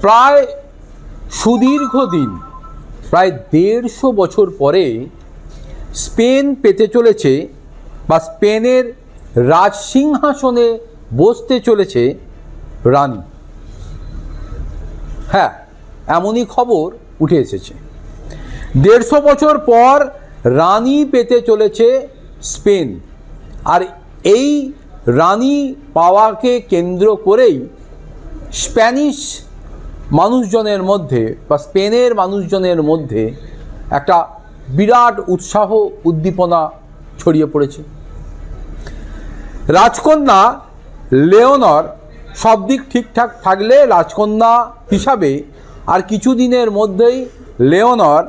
প্রায় সুদীর্ঘ দিন, প্রায় 150 বছর পরে স্পেন পেতে চলেছে বা স্পেনের রাজসিংহাসনে বসতে চলেছে রানী। হ্যাঁ, এমনই খবর উঠে এসেছে। 150 বছর পর রানী পেতে চলেছে স্পেন। আর এই রানী পাওয়াকে কেন্দ্র করেই স্প্যানিশ মানুষজনের মধ্যে বা স্পেনের মানুষজনের মধ্যে একটা বিরাট উৎসাহ উদ্দীপনা ছড়িয়ে পড়েছে। রাজকন্যা লিওনর সব দিক ঠিকঠাক থাকলে রাজকন্যা হিসাবে আর কিছুদিনের মধ্যেই লিওনর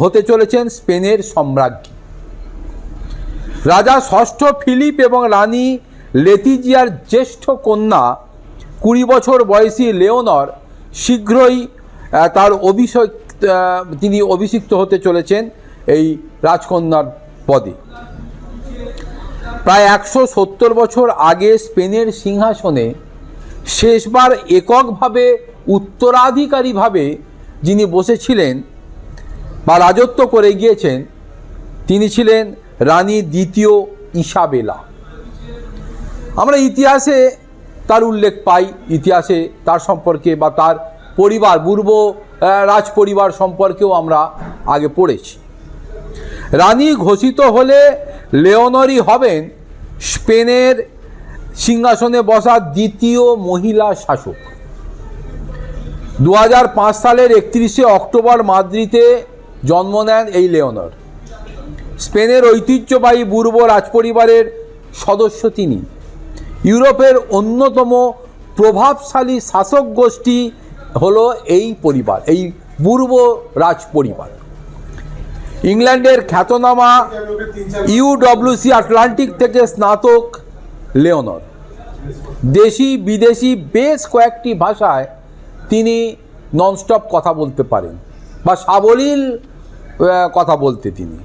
হতে চলেছেন স্পেনের সম্রাজ্ঞী। রাজা ষষ্ঠ ফিলিপ এবং রানী লেতিজিয়ার জ্যেষ্ঠ কন্যা 20 বছর বয়সী লিওনর শীঘ্রই তিনি অভিষিক্ত হতে চলেছেন এই রাজকন্যার পদে। প্রায় 170 বছর আগে স্পেনের সিংহাসনে শেষবার এককভাবে উত্তরাধিকারীভাবে যিনি বসেছিলেন বা রাজত্ব করে গিয়েছেন তিনি ছিলেন রানী দ্বিতীয় ইসাবেলা। আমরা ইতিহাসে তার উল্লেখ পাই, ইতিহাসে তার সম্পর্কে বা তার পরিবার বুর্ব রাজ পরিবার সম্পর্কেও আমরা আগে পড়েছি। রানী ঘোষিত হলে লিওনরই হবেন স্পেনের সিংহাসনে বসা দ্বিতীয় মহিলা শাসক। 2005 সালের 31শে অক্টোবর মাদ্রিদে জন্ম নেন এই লিওনর। স্পেনের ঐতিহ্যবাহী বুর্ব রাজপরিবারের সদস্য তিনি। ইউরোপের অন্যতম প্রভাবশালী শাসক গোষ্ঠী হলো এই পরিবার, এই বুর্ব রাজ পরিবার। ইংল্যান্ডের খ্যাতনামা ইউডব্লিউসি আটলান্টিক থেকে স্নাতক লিওনর। দেশি বিদেশি বেশ কয়েকটি ভাষায় তিনি ননস্টপ কথা বলতে পারেন বা সাবলীল কথা বলতে তিনি।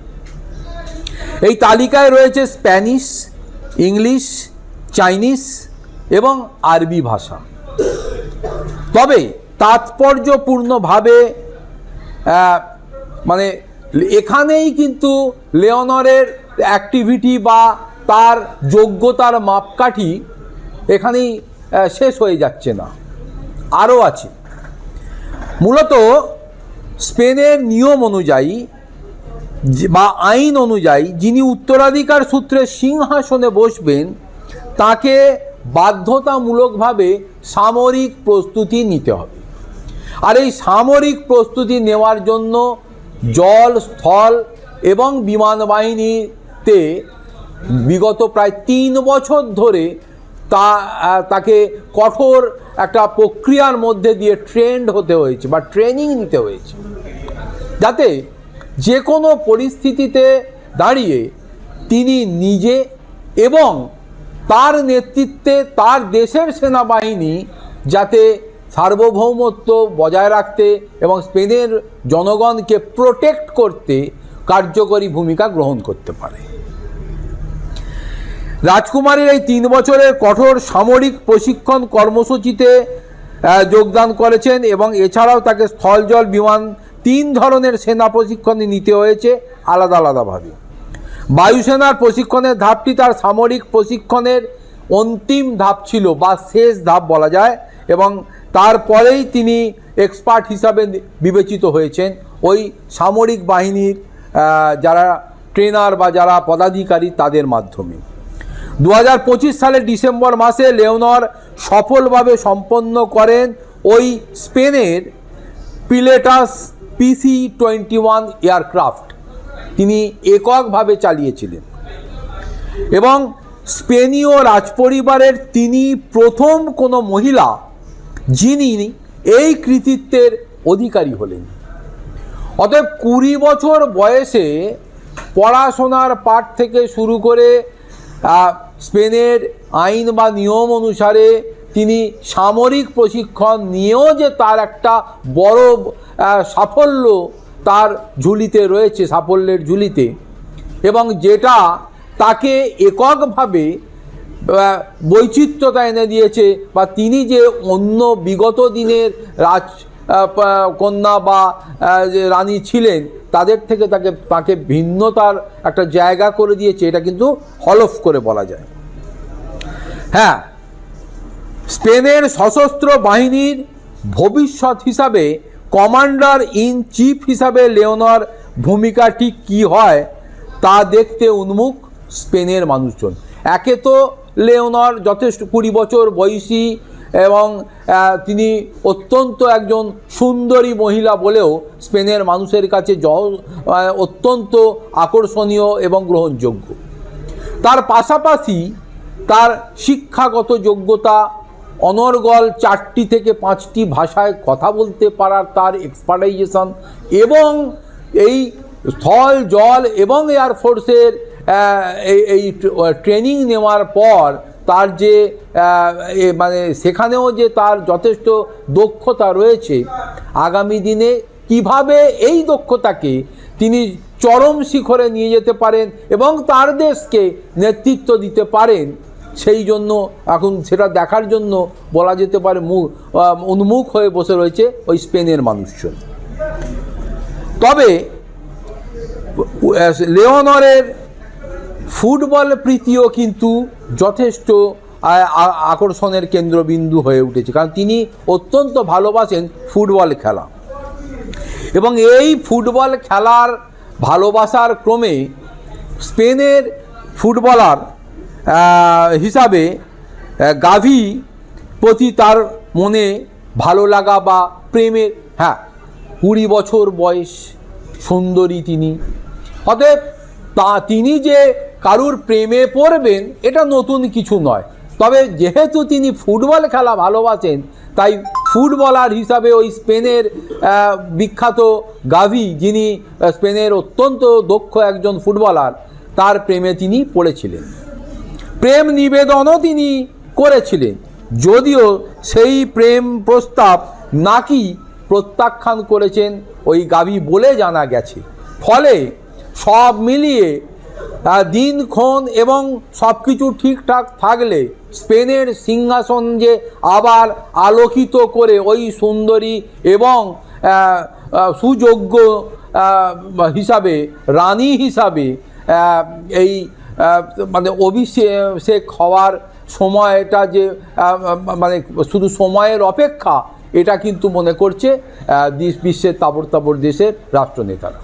এই তালিকায় রয়েছে স্প্যানিশ, ইংলিশ, চাইনিজ এবং আরবি ভাষা। তবে তাৎপর্যপূর্ণভাবে মানে এখানেই কিন্তু লিওনরের অ্যাক্টিভিটি বা তার যোগ্যতার মাপকাঠি এখানেই শেষ হয়ে যাচ্ছে না, আরও আছে। মূলত স্পেনের নিয়ম অনুযায়ী বা আইন অনুযায়ী যিনি উত্তরাধিকার সূত্রে সিংহাসনে বসবেন তাকে বাধ্যতামূলকভাবে সামরিক প্রস্তুতি নিতে হবে। আর এই সামরিক প্রস্তুতি নেওয়ার জন্য জল, স্থল এবং বিমান বাহিনীতে বিগত প্রায় 3 বছর ধরে তাকে কঠোর একটা প্রক্রিয়ার মধ্যে দিয়ে ট্রেন্ড হতে হয়েছে বা ট্রেনিং নিতে হয়েছে, যাতে যে কোনো পরিস্থিতিতে দাঁড়িয়ে তিনি নিজে এবং তার নেতৃত্বে তার দেশের সেনাবাহিনী যাতে সার্বভৌমত্ব বজায় রাখতে এবং স্পেনের জনগণকে প্রোটেক্ট করতে কার্যকরী ভূমিকা গ্রহণ করতে পারে। রাজকুমারীর এই 3 বছরের কঠোর সামরিক প্রশিক্ষণ কর্মসূচিতে যোগদান করেছেন এবং এছাড়াও তাকে স্থল, জল, বিমান 3 ধরনের সেনা প্রশিক্ষণ নিতে হয়েছে আলাদা আলাদাভাবে। বায়ুসেনার প্রশিক্ষণের ধাপটি তার সামরিক প্রশিক্ষণের অন্তিম ধাপ ছিল বা শেষ ধাপ বলা যায়, এবং তারপরেই তিনি এক্সপার্ট হিসাবে বিবেচিত হয়েছেন ওই সামরিক বাহিনীর যারা ট্রেনার বা যারা পদাধিকারী তাদের মাধ্যমে। 2025 সালের ডিসেম্বর মাসে লিওনর সফলভাবে সম্পন্ন করেন ওই স্পেনের পিলেটাস PC-21 এয়ারক্রাফট তিনি এককভাবে চালিয়েছিলেন এবং স্পেনীয় রাজপরিবারের তিনি প্রথম কোনো মহিলা যিনি এই কৃতিত্বের অধিকারী হলেন। অতএব 20 বছর বয়সে পড়াশোনার পাঠ থেকে শুরু করে স্পেনের আইন বা নিয়ম অনুসারে তিনি সামরিক প্রশিক্ষণ নিয়েও যে তার একটা বড় সাফল্য তার ঝুলিতে রয়েছে, সাফল্যের ঝুলিতে, এবং যেটা তাকে এককভাবে বৈচিত্র্যতা এনে দিয়েছে, বা তিনি যে অন্য বিগত দিনের রাজ কন্যা বা যে রানী ছিলেন তাদের থেকে তাকে ভিন্নতার একটা জায়গা করে দিয়েছে, এটা কিন্তু হলফ করে বলা যায়। হ্যাঁ, স্পেনের সশস্ত্র বাহিনীর ভবিষ্যৎ হিসাবে কমান্ডার ইন চিফ হিসাবে লিওনর ভূমিকা ঠিক কী হয় তা দেখতে উন্মুখ স্পেনের মানুষজন। একে তো লিওনর যথেষ্ট 20 বছর বয়সী এবং তিনি অত্যন্ত একজন সুন্দরী মহিলা বলেও স্পেনের মানুষের কাছে অত্যন্ত আকর্ষণীয় এবং গ্রহণযোগ্য। তার পাশাপাশি তার শিক্ষাগত যোগ্যতা, অনর্গল 4টি থেকে 5টি ভাষায় কথা বলতে পারার তার এক্সপার্টাইজেশন, এবং এই স্থল, জল এবং এয়ারফোর্সের এই ট্রেনিং নেওয়ার পর তার যে মানে সেখানেও যে তার যথেষ্ট দক্ষতা রয়েছে, আগামী দিনে কিভাবে এই দক্ষতাকে তিনি চরম শিখরে নিয়ে যেতে পারেন এবং তার দেশকে নেতৃত্ব দিতে পারেন, সেই জন্য এখন সেটা দেখার জন্য বলা যেতে পারে উন্মুখ হয়ে বসে রয়েছে ওই স্পেনের মানুষজন। তবে লিওনরের ফুটবল প্রীতিও কিন্তু যথেষ্ট আকর্ষণের কেন্দ্রবিন্দু হয়ে উঠেছে, কারণ তিনি অত্যন্ত ভালোবাসেন ফুটবল খেলা, এবং এই ফুটবল খেলার ভালোবাসার ক্রমে স্পেনের ফুটবলার হিসাবে গাভি প্রতি তার মনে ভালো লাগা বা প্রেমের, 20 বছর বয়স, সুন্দরী তিনি, অতএব তিনি যে কারুর প্রেমে পড়বেন এটা নতুন কিছু নয়। তবে যেহেতু তিনি ফুটবল খেলা ভালোবাসেন, তাই ফুটবলার হিসাবে ওই স্পেনের বিখ্যাত গাভি, যিনি স্পেনের অত্যন্ত দক্ষ একজন ফুটবলার, তার প্রেমে তিনি পড়েছিলেন। প্রেম নিবেদনও তিনি করেছিলেন, যদিও সেই প্রেম প্রস্তাব নাকি প্রত্যাখ্যান করেছেন ওই গাভি বলে জানা গেছে। ফলে সব মিলিয়ে দিনক্ষণ এবং সব কিছু ঠিকঠাক থাকলে স্পেনের সিংহাসন যে আবার আলোকিত করে ওই সুন্দরী এবং সুযোগ্য হিসাবে, রানী হিসাবে এই মানে অভিষেক হওয়ার সময়টা যে মানে শুধু সময়ের অপেক্ষা, এটা কিন্তু মনে করছে বিশ্বের তাবড় তাবড় দেশের রাষ্ট্রনেতারা।